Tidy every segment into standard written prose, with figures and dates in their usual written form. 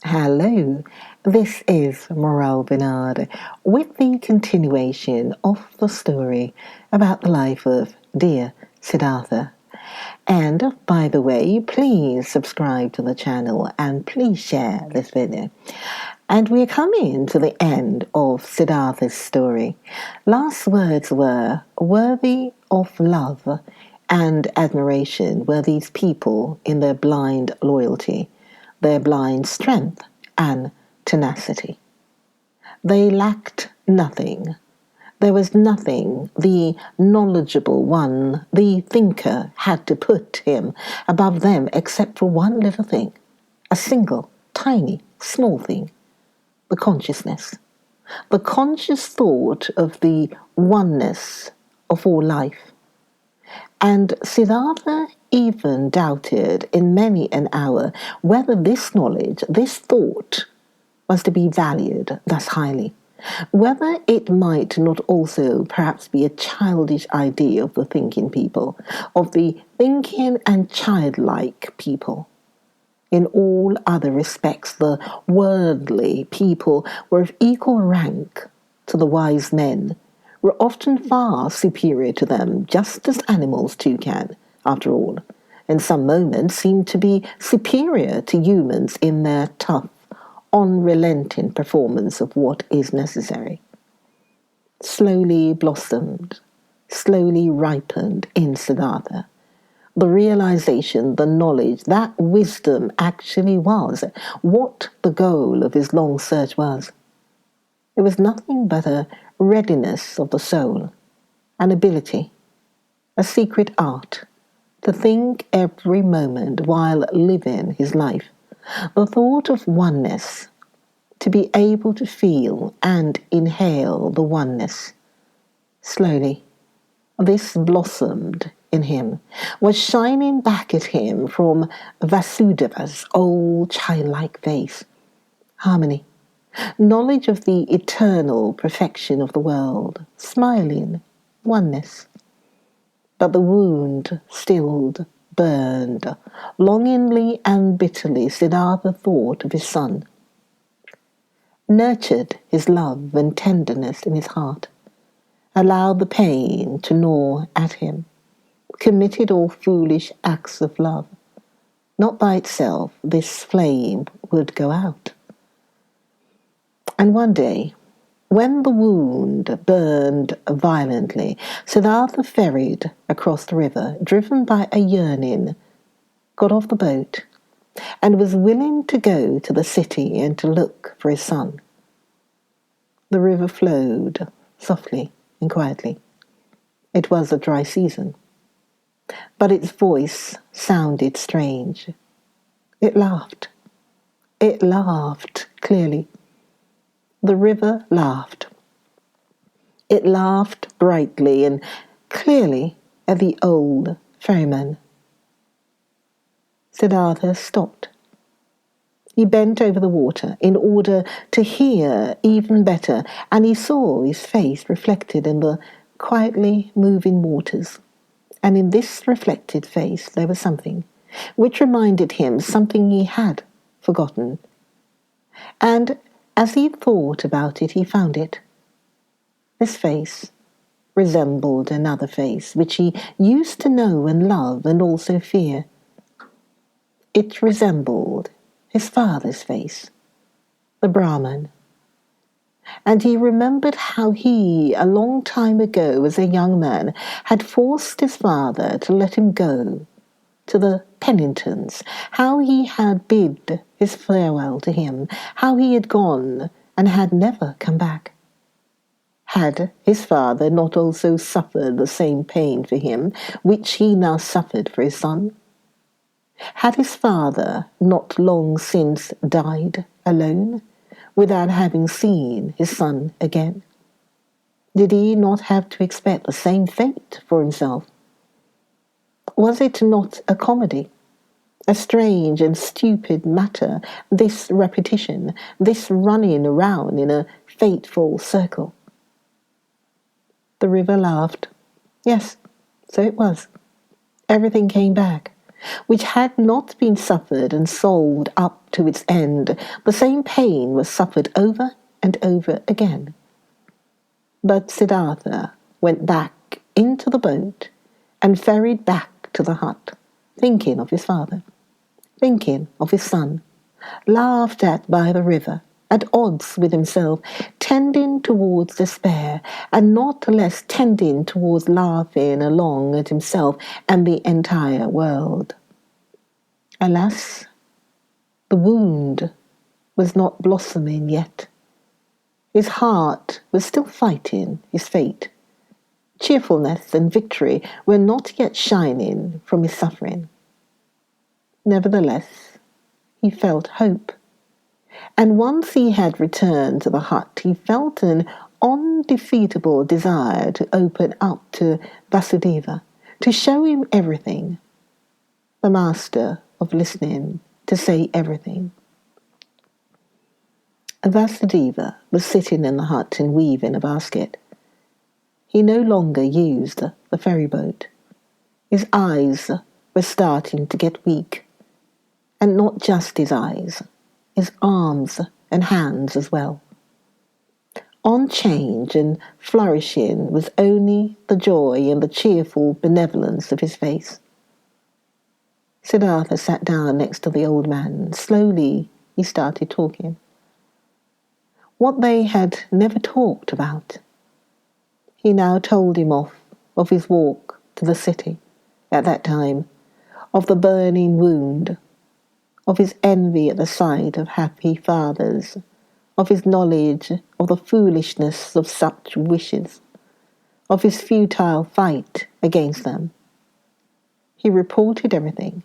Hello, this is Morel Bernard with the continuation of the story about the life of dear Siddhartha. And by the way, please subscribe to the channel and please share this video. And we're coming to the end of Siddhartha's story. Last words were, worthy of love and admiration were these people in their blind loyalty, their blind strength and tenacity. They lacked nothing. There was nothing the knowledgeable one, the thinker, had to put him above them except for one little thing, a single, tiny, small thing, the consciousness, the conscious thought of the oneness of all life. And Siddhartha even doubted in many an hour whether this knowledge, this thought, was to be valued thus highly, whether it might not also perhaps be a childish idea of the thinking people, of the thinking and childlike people. In all other respects, the worldly people were of equal rank to the wise men, were often far superior to them, just as animals too can, after all, in some moments seem to be superior to humans in their tough, unrelenting performance of what is necessary. Slowly blossomed, slowly ripened in Siddhartha the realization, the knowledge that wisdom actually was, what the goal of his long search was. It was nothing but a readiness of the soul, an ability, a secret art, to think every moment while living his life, the thought of oneness, to be able to feel and inhale the oneness. Slowly, this blossomed in him, was shining back at him from Vasudeva's old childlike face. Harmony, knowledge of the eternal perfection of the world, smiling, oneness. But the wound stilled, burned, longingly and bitterly Siddhartha thought of his son, nurtured his love and tenderness in his heart, allowed the pain to gnaw at him, committed all foolish acts of love. Not by itself this flame would go out. And one day, when the wound burned violently, Siddhartha ferried across the river, driven by a yearning, got off the boat, and was willing to go to the city and to look for his son. The river flowed softly and quietly. It was a dry season, but its voice sounded strange. It laughed. It laughed clearly. The river laughed. It laughed brightly and clearly at the old ferryman. Siddhartha stopped. He bent over the water in order to hear even better, and he saw his face reflected in the quietly moving waters. And in this reflected face there was something which reminded him something he had forgotten. And as he thought about it, he found it. This face resembled another face which he used to know and love and also fear. It resembled his father's face, the Brahman. And he remembered how he, a long time ago as a young man, had forced his father to let him go to the penitence, how he had bid his farewell to him, how he had gone and had never come back. Had his father not also suffered the same pain for him which he now suffered for his son? Had his father not long since died alone, without having seen his son again? Did he not have to expect the same fate for himself? Was it not a comedy, a strange and stupid matter, this repetition, this running around in a fateful circle? The river laughed. Yes, so it was. Everything came back. which had not been suffered and solved up to its end. The same pain was suffered over and over again. But Siddhartha went back into the boat and ferried back to the hut, thinking of his father, thinking of his son, laughed at by the river, at odds with himself, tending towards despair, and not less tending towards laughing along at himself and the entire world. Alas, the wound was not blossoming yet. His heart was still fighting his fate. Cheerfulness and victory were not yet shining from his suffering. Nevertheless, he felt hope. And once he had returned to the hut, he felt an undefeatable desire to open up to Vasudeva, to show him everything, the master of listening, to say everything. Vasudeva was sitting in the hut and weaving a basket. He no longer used the ferry boat. His eyes were starting to get weak. And not just his eyes, his arms and hands as well. On change and flourishing was only the joy and the cheerful benevolence of his face. Siddhartha sat down next to the old man. Slowly he started talking. What they had never talked about. He now told him of his walk to the city at that time, of the burning wound, of his envy at the sight of happy fathers, of his knowledge of the foolishness of such wishes, of his futile fight against them. He reported everything.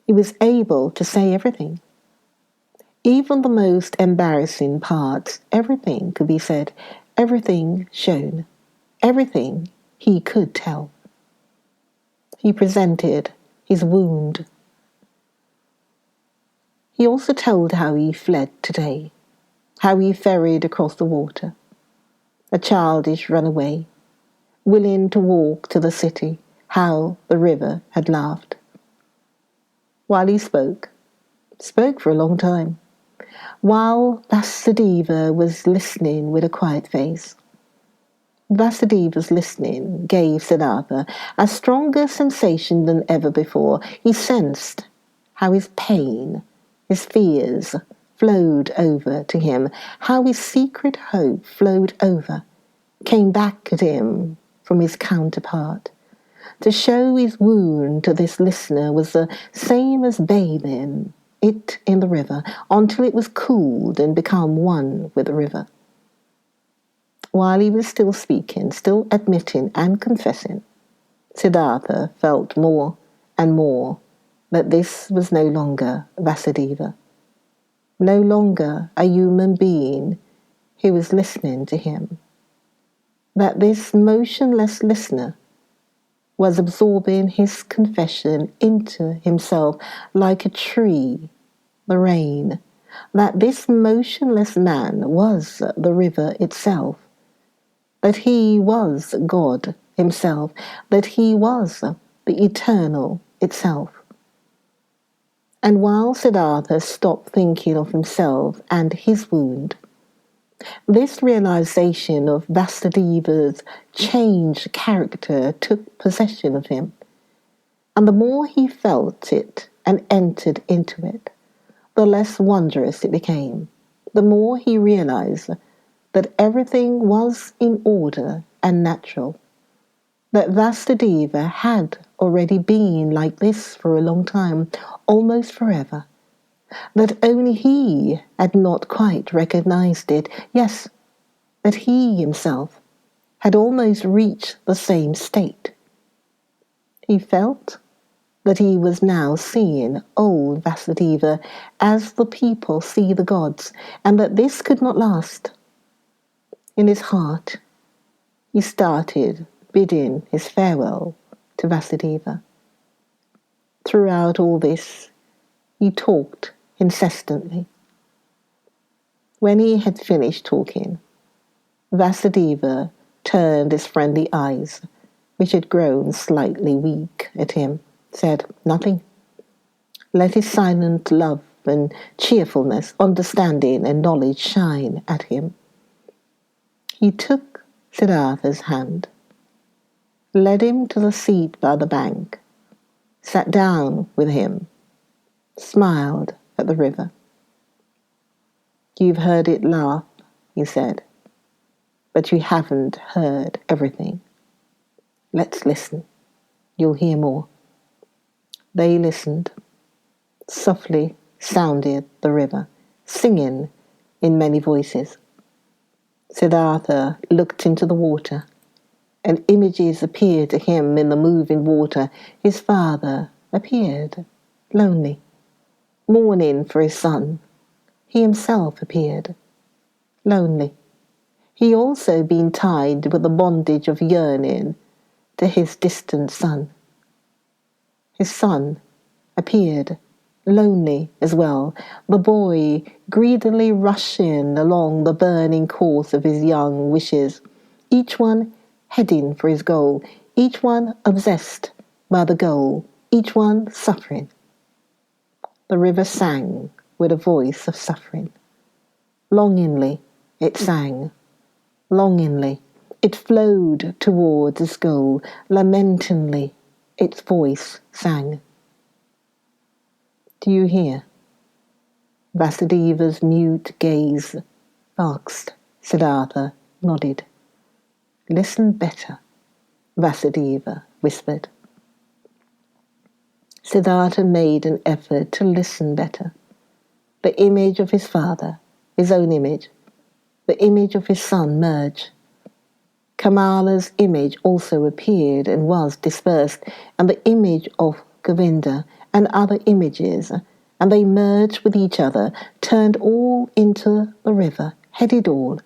He was able to say everything. Even the most embarrassing parts, everything could be said, everything shown, everything he could tell. He presented his wound. He also told how he fled today, how he ferried across the water, a childish runaway, willing to walk to the city, how the river had laughed. While he spoke for a long time, while Vasudeva was listening with a quiet face. Vasudeva's listening gave Siddhartha a stronger sensation than ever before. He sensed how his pain, his fears flowed over to him, how his secret hope flowed over, came back at him from his counterpart. To show his wound to this listener was the same as bathing it in the river until it was cooled and become one with the river. While he was still speaking, still admitting and confessing, Siddhartha felt more and more that this was no longer Vasudeva, no longer a human being who was listening to him, that this motionless listener was absorbing his confession into himself like a tree, the rain, that this motionless man was the river itself, that he was God himself, that he was the eternal itself. And while Siddhartha stopped thinking of himself and his wound, this realization of Vasudeva's changed character took possession of him. And the more he felt it and entered into it, the less wondrous it became. The more he realized that everything was in order and natural, that Vasudeva had already been like this for a long time, almost forever, that only he had not quite recognized it, yes, that he himself had almost reached the same state. He felt that he was now seeing old Vasudeva as the people see the gods, and that this could not last. In his heart, he started bidding his farewell to Vasudeva. Throughout all this, he talked incessantly. When he had finished talking, Vasudeva turned his friendly eyes, which had grown slightly weak, at him, said nothing. Let his silent love and cheerfulness, understanding and knowledge shine at him. He took Siddhartha's hand, led him to the seat by the bank, sat down with him, smiled at the river. You've heard it laugh, he said, but you haven't heard everything. Let's listen. You'll hear more. They listened. Softly sounded the river, singing in many voices. Siddhartha looked into the water, and images appeared to him in the moving water. His father appeared, lonely, mourning for his son. He himself appeared, lonely. He also been tied with the bondage of yearning to his distant son. His son appeared, lonely as well, the boy greedily rushing along the burning course of his young wishes, each one heading for his goal, each one obsessed by the goal, each one suffering. The river sang with a voice of suffering. Longingly it sang. Longingly it flowed towards its goal. Lamentingly its voice sang. Do you hear? Vasudeva's mute gaze asked. Siddhartha nodded. Listen better, Vasudeva whispered. Siddhartha made an effort to listen better. The image of his father, his own image, the image of his son merged. Kamala's image also appeared and was dispersed, and the image of Govinda and other images, and they merged with each other, turned all into the river, headed all,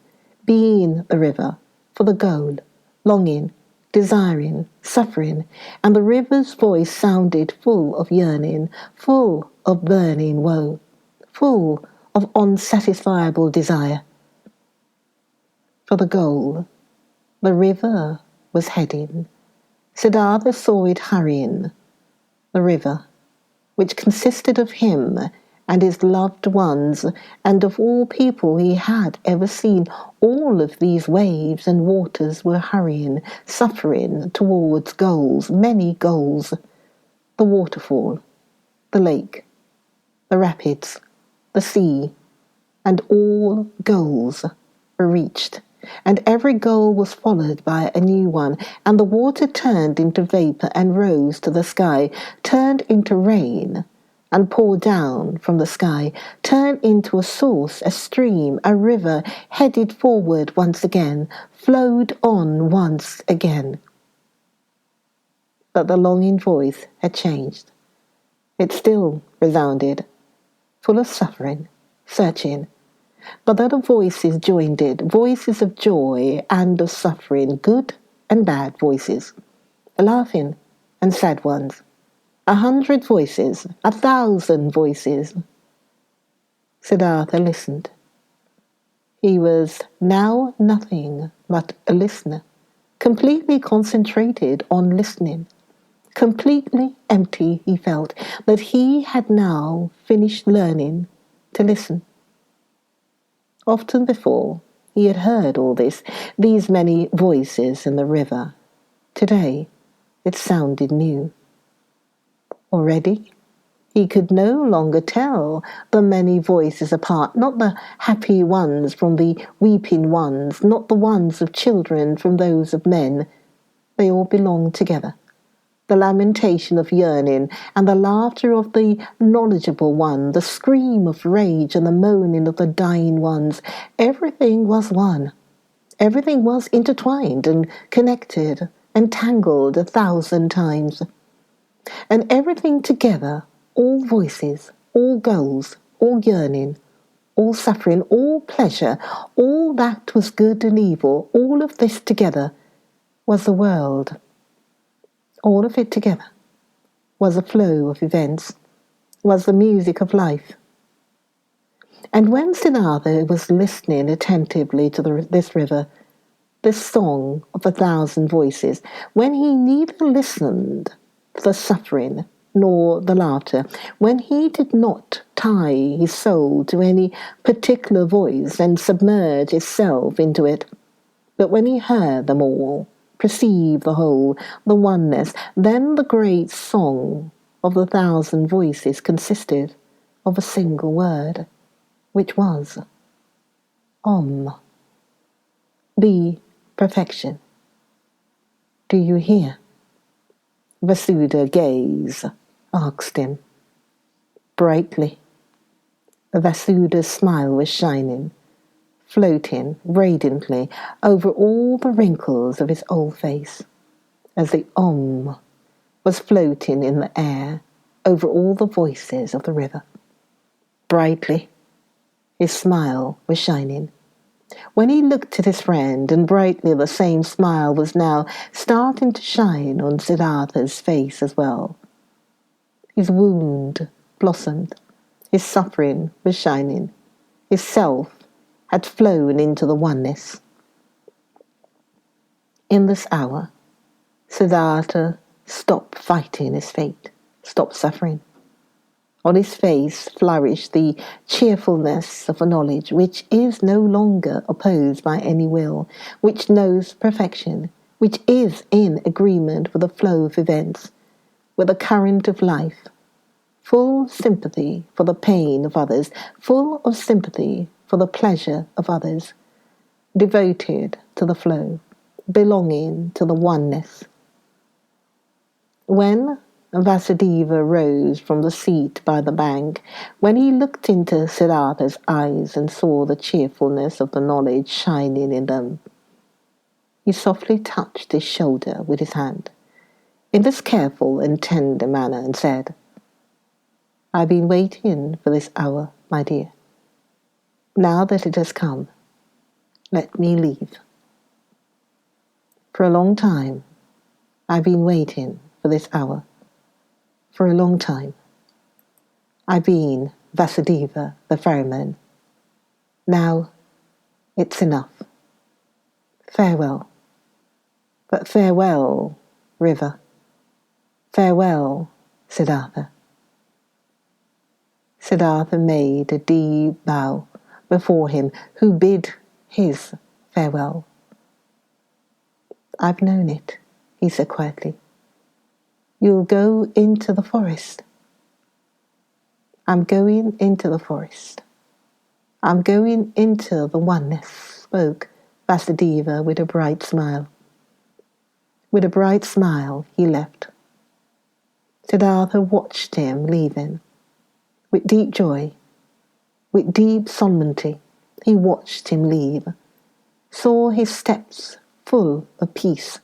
being the river, for the goal, longing, desiring, suffering, and the river's voice sounded full of yearning, full of burning woe, full of unsatisfiable desire. For the goal, the river was heading. Siddhartha saw it hurrying. The river, which consisted of him and his loved ones, and of all people he had ever seen, all of these waves and waters were hurrying, suffering towards goals, many goals. The waterfall, the lake, the rapids, the sea, and all goals were reached. And every goal was followed by a new one, and the water turned into vapour and rose to the sky, turned into rain and poured down from the sky, turned into a source, a stream, a river, headed forward once again, flowed on once again. But the longing voice had changed. It still resounded, full of suffering, searching, but other voices joined it, voices of joy and of suffering, good and bad voices, laughing and sad ones, 100 voices, 1,000 voices. Siddhartha listened. He was now nothing but a listener, completely concentrated on listening, completely empty. He felt that he had now finished learning to listen. Often before, he had heard all this, these many voices in the river. Today, it sounded new. Already, he could no longer tell the many voices apart, not the happy ones from the weeping ones, not the ones of children from those of men. They all belonged together. The lamentation of yearning and the laughter of the knowledgeable one, the scream of rage and the moaning of the dying ones, everything was one. Everything was intertwined and connected and tangled 1,000 times. And everything together, all voices, all goals, all yearning, all suffering, all pleasure, all that was good and evil, all of this together was the world. All of it together was a flow of events, was the music of life. And when Siddhartha was listening attentively to this river, this song of 1,000 voices, when he neither listened to the suffering nor the laughter, when he did not tie his soul to any particular voice and submerge himself into it, but when he heard them all, perceived the whole, the oneness, then the great song of the thousand voices consisted of a single word, which was Om, the perfection. Do you hear? Vasudha gaze asked him. Brightly. Vasudha's smile was shining, floating radiantly over all the wrinkles of his old face, as the Om was floating in the air over all the voices of the river. Brightly. His smile was shining. When he looked at his friend, and brightly the same smile was now starting to shine on Siddhartha's face as well. His wound blossomed, his suffering was shining, his self had flown into the oneness. In this hour, Siddhartha stopped fighting his fate, stopped suffering. On his face flourished the cheerfulness of a knowledge which is no longer opposed by any will, which knows perfection, which is in agreement with the flow of events, with the current of life, full sympathy for the pain of others, full of sympathy for the pleasure of others, devoted to the flow, belonging to the oneness. When Vasudeva rose from the seat by the bank, when he looked into Siddhartha's eyes and saw the cheerfulness of the knowledge shining in them, he softly touched his shoulder with his hand, in this careful and tender manner, and said, I've been waiting for this hour, my dear. Now that it has come, let me leave. For a long time, I've been waiting for this hour. For a long time, I've been Vasudeva, the ferryman. Now, it's enough. Farewell. But farewell, river. Farewell, Siddhartha. Siddhartha made a deep bow before him, who bid his farewell. I've known it, he said quietly. You'll go into the forest. I'm going into the forest. I'm going into the oneness, spoke Vasudeva with a bright smile. With a bright smile he left. Siddhartha watched him leaving. With deep joy, with deep solemnity, he watched him leave, saw his steps full of peace,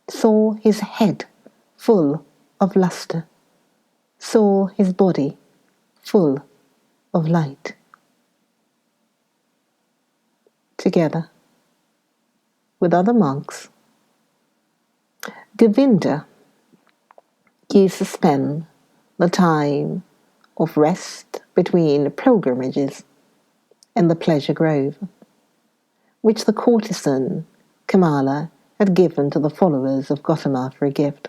saw his head full of lustre, saw his body full of light. Together with other monks, Govinda used to spend the time of rest between pilgrimages in the pleasure grove, which the courtesan Kamala had given to the followers of Gautama for a gift.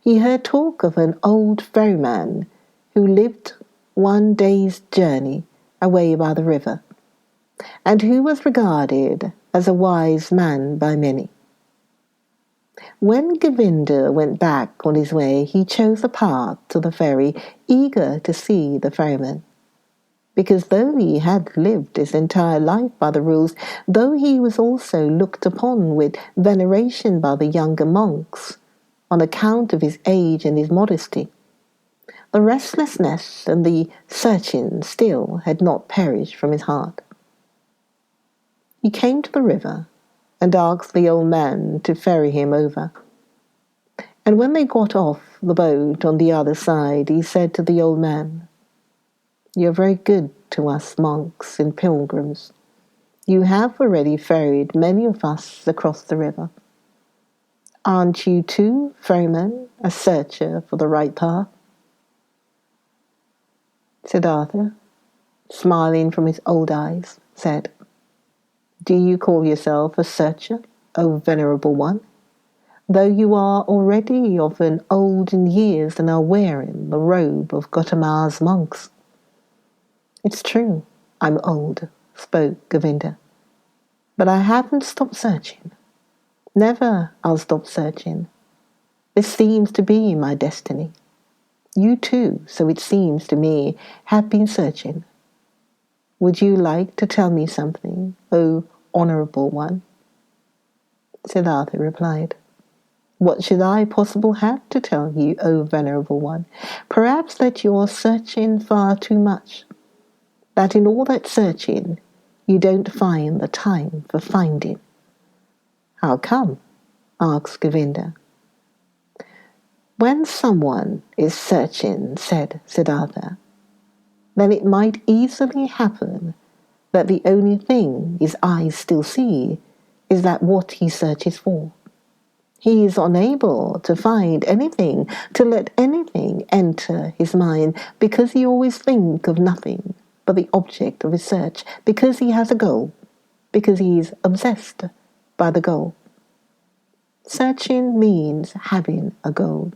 He heard talk of an old ferryman who lived one day's journey away by the river, and who was regarded as a wise man by many. When Govinda went back on his way, he chose a path to the ferry, eager to see the ferryman. Because though he had lived his entire life by the rules, though he was also looked upon with veneration by the younger monks, on account of his age and his modesty, the restlessness and the searching still had not perished from his heart. He came to the river and asked the old man to ferry him over. And when they got off the boat on the other side, he said to the old man, You're very good to us monks and pilgrims. You have already ferried many of us across the river. Aren't you too, ferryman, a searcher for the right path? Siddhartha, smiling from his old eyes, said, Do you call yourself a searcher, O venerable one? though you are already of an old in years and are wearing the robe of Gautama's monks. It's true, I'm old, spoke Govinda, but I haven't stopped searching. Never I'll stop searching. This seems to be my destiny. You too, so it seems to me, have been searching. Would you like to tell me something, O honourable one? Siddhartha replied, What should I possibly have to tell you, O venerable one? Perhaps that you're searching far too much, that in all that searching you don't find the time for finding. How come? Asked Govinda. When someone is searching, said Siddhartha, then it might easily happen that the only thing his eyes still see is that what he searches for. He is unable to find anything, to let anything enter his mind, because he always thinks of nothing but the object of his search, because he has a goal, because he is obsessed by the goal. Searching means having a goal,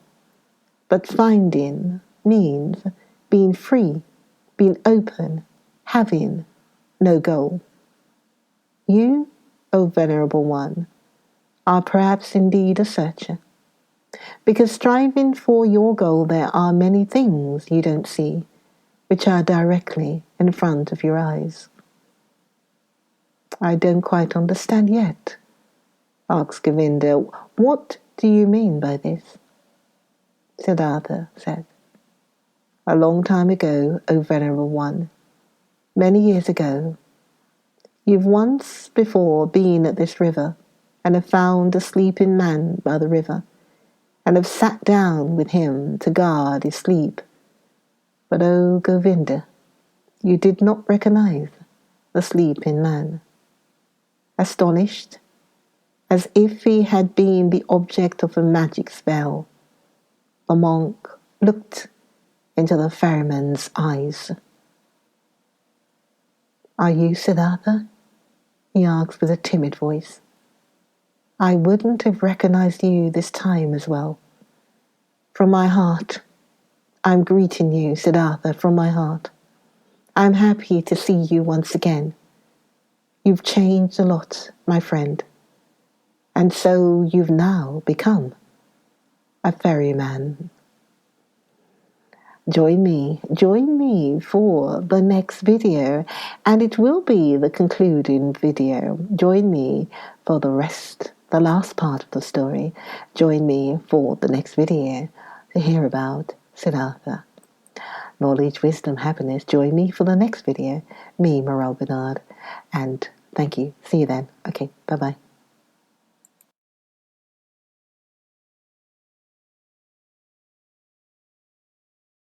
but finding means being free, being open, having no goal. You, O venerable one, are perhaps indeed a searcher, because striving for your goal there are many things you don't see, which are directly in front of your eyes. I don't quite understand yet, asked Govinda. What do you mean by this? Siddhartha said, A long time ago, O venerable one, many years ago, you've once before been at this river, and have found a sleeping man by the river, and have sat down with him to guard his sleep. But, O Govinda, you did not recognize the sleeping man. Astonished, as if he had been the object of a magic spell, the monk looked into the ferryman's eyes. Are you Siddhartha? He asked with a timid voice. I wouldn't have recognized you this time as well. From my heart, I'm greeting you, Siddhartha, from my heart. I'm happy to see you once again. You've changed a lot, my friend, and so you've now become a ferryman. Join me for the next video, and it will be the concluding video. Join me for the last part of the story. Join me for the next video to hear about Siddhartha. Knowledge, wisdom, happiness. Join me for the next video. Me, Morel Bernard, and thank you. See you then. Okay, bye-bye.